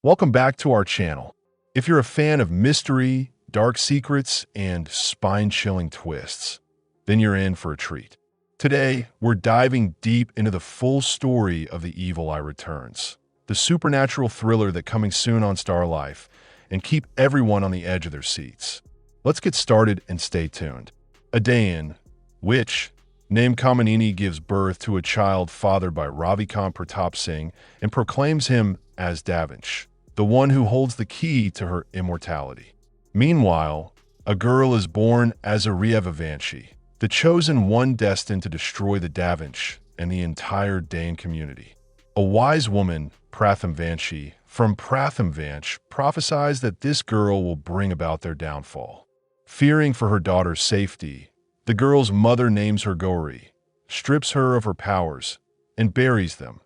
Welcome back to our channel. If you're a fan of mystery, dark secrets, and spine-chilling twists, then you're in for a treat. Today, we're diving deep into the full story of the Evil Eye Returns, the supernatural thriller that coming soon on Starlife, and keep everyone on the edge of their seats. Let's get started and stay tuned. A Dayan, witch, named Kamanini gives birth to a child fathered by Ravikant Pratap Singh and proclaims him as Davansh, the one who holds the key to her immortality. Meanwhile, a girl is born as a Reaturns, the chosen one destined to destroy the Davansh and the entire Dayan community. A wise woman, Prathamvanshi, from Prathamvansh, prophesies that this girl will bring about their downfall. Fearing for her daughter's safety, the girl's mother names her Gori, strips her of her powers, and buries them,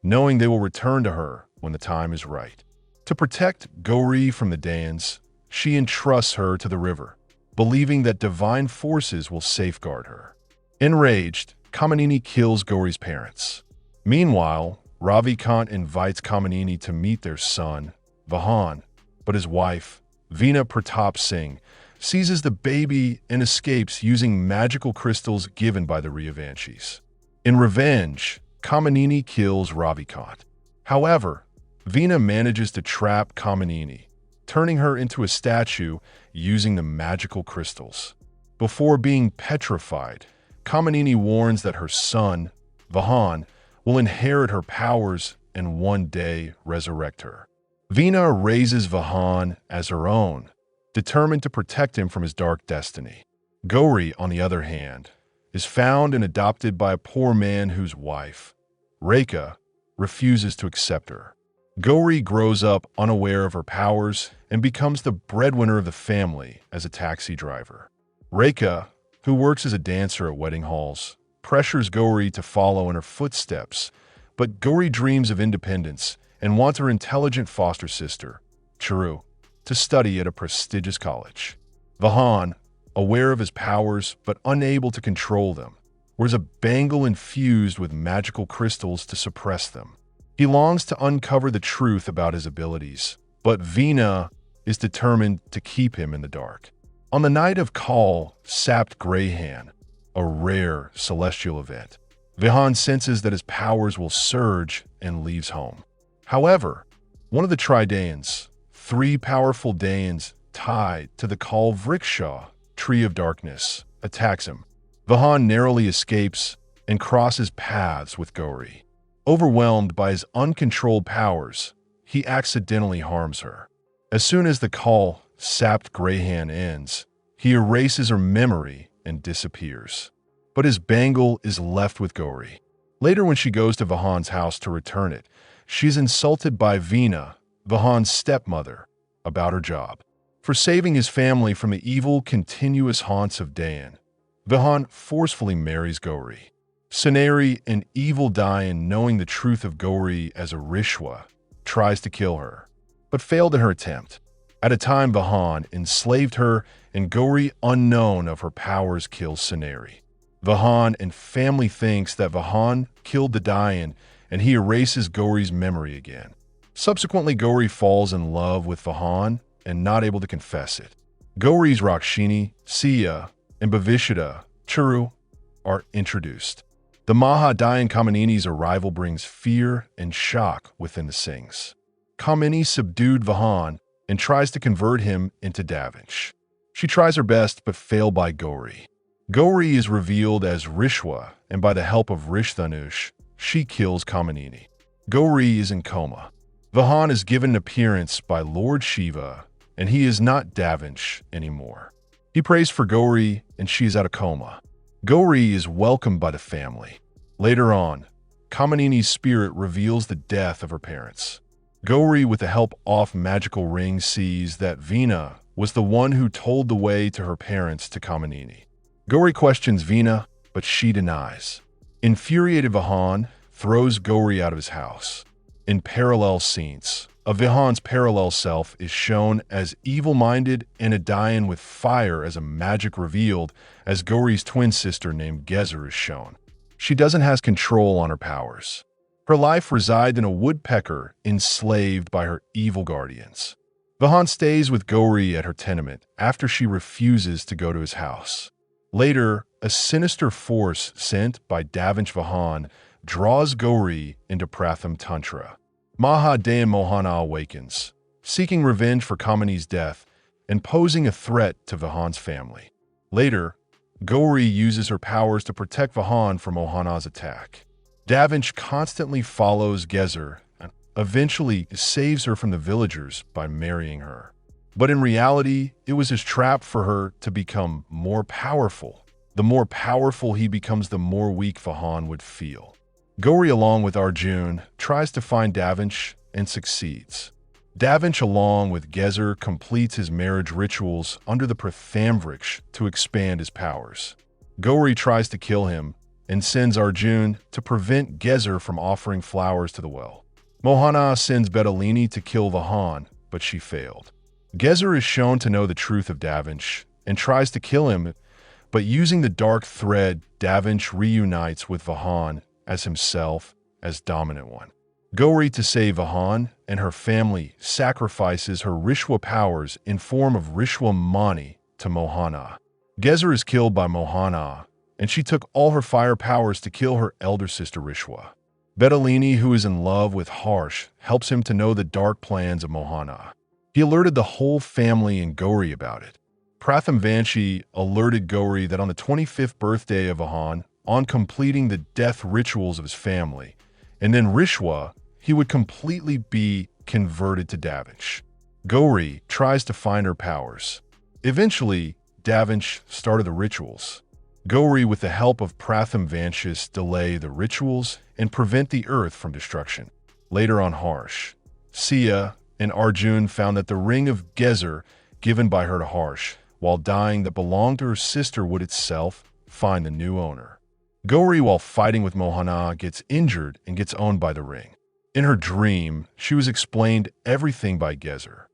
knowing they will return to her when the time is right. To protect Gori from the Dayans, she entrusts her to the river, believing that divine forces will safeguard her. Enraged, Kamanini kills Gori's parents. Meanwhile, Ravikant invites Kamanini to meet their son, Vihaan, but his wife, Veena Pratap Singh, seizes the baby and escapes using magical crystals given by the Reavanshis. In revenge, Kamanini kills Ravikant. However, Veena manages to trap Kamanini, turning her into a statue using the magical crystals. Before being petrified, Kamanini warns that her son, Vihaan, will inherit her powers and one day resurrect her. Veena raises Vihaan as her own, determined to protect him from his dark destiny. Gori, on the other hand, is found and adopted by a poor man whose wife, Rekha, refuses to accept her. Gori grows up unaware of her powers and becomes the breadwinner of the family as a taxi driver. Rekha, who works as a dancer at wedding halls, pressures Gori to follow in her footsteps, but Gori dreams of independence and wants her intelligent foster sister, Charu, to study at a prestigious college. Vihaan, aware of his powers but unable to control them, wears a bangle infused with magical crystals to suppress them. He longs to uncover the truth about his abilities, but Veena is determined to keep him in the dark. On the night of Kal, Sapt Greyhan, a rare celestial event, Vihaan senses that his powers will surge and leaves home. However, one of the Tridayans, three powerful Dayans tied to the Kal Vriksha, Tree of Darkness, attacks him. Vihaan narrowly escapes and crosses paths with Gori. Overwhelmed by his uncontrolled powers, he accidentally harms her. As soon as the Kal Sapt Greyhan ends, he erases her memory and disappears. But his bangle is left with Gori. Later, when she goes to Vihaan's house to return it, she's insulted by Veena, Vihaan's stepmother, about her job. For saving his family from the evil, continuous haunts of Dayan, Vihaan forcefully marries Gori. Saneri, an evil Dayan, knowing the truth of Gori as a Rishwa, tries to kill her, but failed in her attempt. At a time, Vihaan enslaved her, and Gori, unknown of her powers, kills Saneri. Vihaan and family thinks that Vihaan killed the Dayan, and he erases Gori's memory again. Subsequently, Gori falls in love with Vihaan and not able to confess it. Gori's Roshni, Siya, and Bhavishya, Charu, are introduced. The Dayan Kamanini's arrival brings fear and shock within the Singhs. Kamini subdued Vihaan and tries to convert him into Davansh. She tries her best but failed by Gori. Gori is revealed as Rishwa, and by the help of Rishthanush, she kills Kamanini. Gori is in coma. Vihaan is given an appearance by Lord Shiva, and he is not Davansh anymore. He prays for Gori, and she is out of coma. Gori is welcomed by the family. Later on, Kamanini's spirit reveals the death of her parents. Gori, with the help of magical ring, sees that Veena was the one who told the way to her parents to Kamanini. Gori questions Veena, but she denies. Infuriated, Vihaan throws Gori out of his house. In parallel scenes, a Vihaan's parallel self is shown as evil-minded and a Dayan with fire as a magic revealed, as Gori's twin sister named Gezer is shown. She doesn't have control on her powers. Her life resides in a woodpecker enslaved by her evil guardians. Vihaan stays with Gori at her tenement after she refuses to go to his house. Later, a sinister force sent by Davinch Vihaan draws Gori into Pratham Tantra. Maha Dean Mohana awakens, seeking revenge for Kamanini's death and posing a threat to Vihaan's family. Later, Gori uses her powers to protect Vihaan from Mohana's attack. Davinch constantly follows Gezer and eventually saves her from the villagers by marrying her. But in reality, it was his trap for her to become more powerful. The more powerful he becomes, the more weak Vihaan would feel. Gori, along with Arjun, tries to find Davinch and succeeds. Davinch, along with Gezer, completes his marriage rituals under the Prathamvriksh to expand his powers. Gori tries to kill him and sends Arjun to prevent Gezer from offering flowers to the well. Mohana sends Betalini to kill Vihaan, but she failed. Gezer is shown to know the truth of Davinch and tries to kill him, but using the dark thread, Davinch reunites with Vihaan as himself as dominant one. Gori, to save Vihaan and her family, sacrifices her Rishwa powers in form of Rishwa Mani to Mohana. Gezer is killed by Mohana, and she took all her fire powers to kill her elder sister Rishwa. Betalini, who is in love with Harsh, helps him to know the dark plans of Mohana. He alerted the whole family and Gori about it. Prathamvanshi alerted Gori that on the 25th birthday of Vihaan, on completing the death rituals of his family, and then Rishwa, he would completely be converted to Davinch. Gori tries to find her powers. Eventually, Davinch started the rituals. Gori, with the help of Prathamvanshis, delay the rituals and prevent the earth from destruction. Later on, Harsh, Sia, and Arjun found that the ring of Gezer given by her to Harsh while dying that belonged to her sister would itself find the new owner. Gori, while fighting with Mohana, gets injured and gets owned by the ring. In her dream, she was explained everything by Gezer.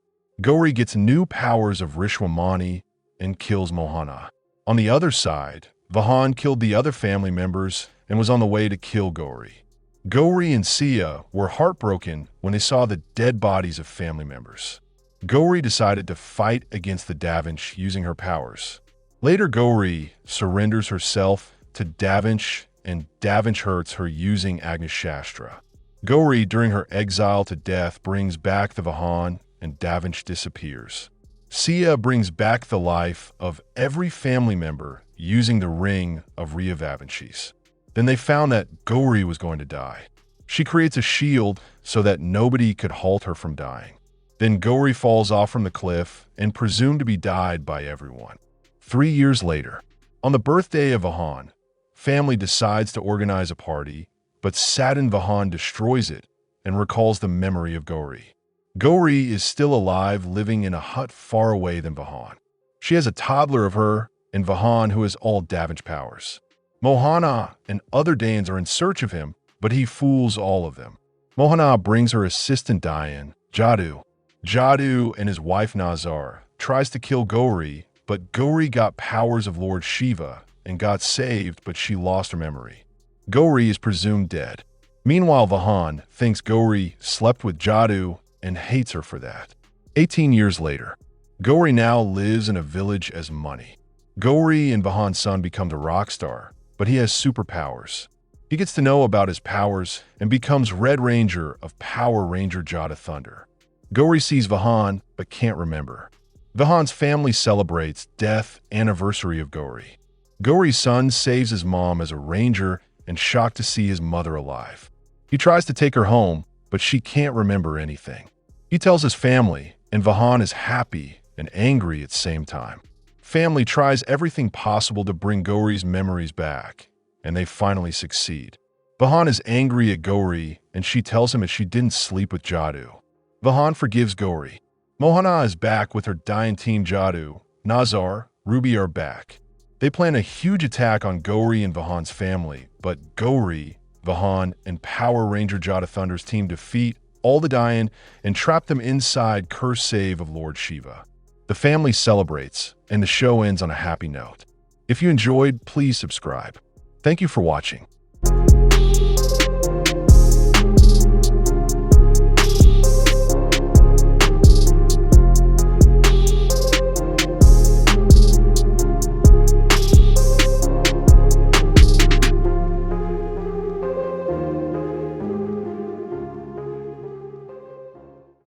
Gori gets new powers of Rishwamani and kills Mohana. On the other side, Vihaan killed the other family members and was on the way to kill Gori. Gori and Sia were heartbroken when they saw the dead bodies of family members. Gori decided to fight against the Davinch using her powers. Later, Gori surrenders herself to Davinch, and Davinch hurts her using Agnishastra. Gori, during her exile to death, brings back the Vihaan, and Davinch disappears. Sia brings back the life of every family member using the ring of Reaturns. Then they found that Gori was going to die. She creates a shield so that nobody could halt her from dying. Then Gori falls off from the cliff and presumed to be died by everyone. 3 years later, on the birthday of Vihaan, family decides to organize a party, but saddened Vihaan destroys it and recalls the memory of Gori. Gori is still alive, living in a hut far away than Vihaan. She has a toddler of her and Vihaan, who has all Davinch powers. Mohana and other Danes are in search of him, but he fools all of them. Mohana brings her assistant Diane, Jadu. Jadu and his wife Nazar tries to kill Gori, but Gori got powers of Lord Shiva and got saved, but she lost her memory. Gori is presumed dead. Meanwhile, Vihaan thinks Gori slept with Jadu and hates her for that. 18 years later, Gori now lives in a village as Money. Gori and Vihaan's son becomes a rock star, but he has superpowers. He gets to know about his powers and becomes Red Ranger of Power Ranger Jada Thunder. Gori sees Vihaan but can't remember. Vihaan's family celebrates death anniversary of Gori. Gori's son saves his mom as a ranger and shocked to see his mother alive. He tries to take her home, but she can't remember anything. He tells his family, and Vihaan is happy and angry at the same time. Family tries everything possible to bring Gori's memories back, and they finally succeed. Vihaan is angry at Gori, and she tells him that she didn't sleep with Jadu. Vihaan forgives Gori. Mohana is back with her dying team. Jadu, Nazar, Ruby are back. They plan a huge attack on Gori and Vihaan's family, but Gori, Vihaan, and Power Ranger Jada Thunder's team defeat all the Dayan and trap them inside Curse Save of Lord Shiva. The family celebrates, and the show ends on a happy note. If you enjoyed, please subscribe. Thank you for watching.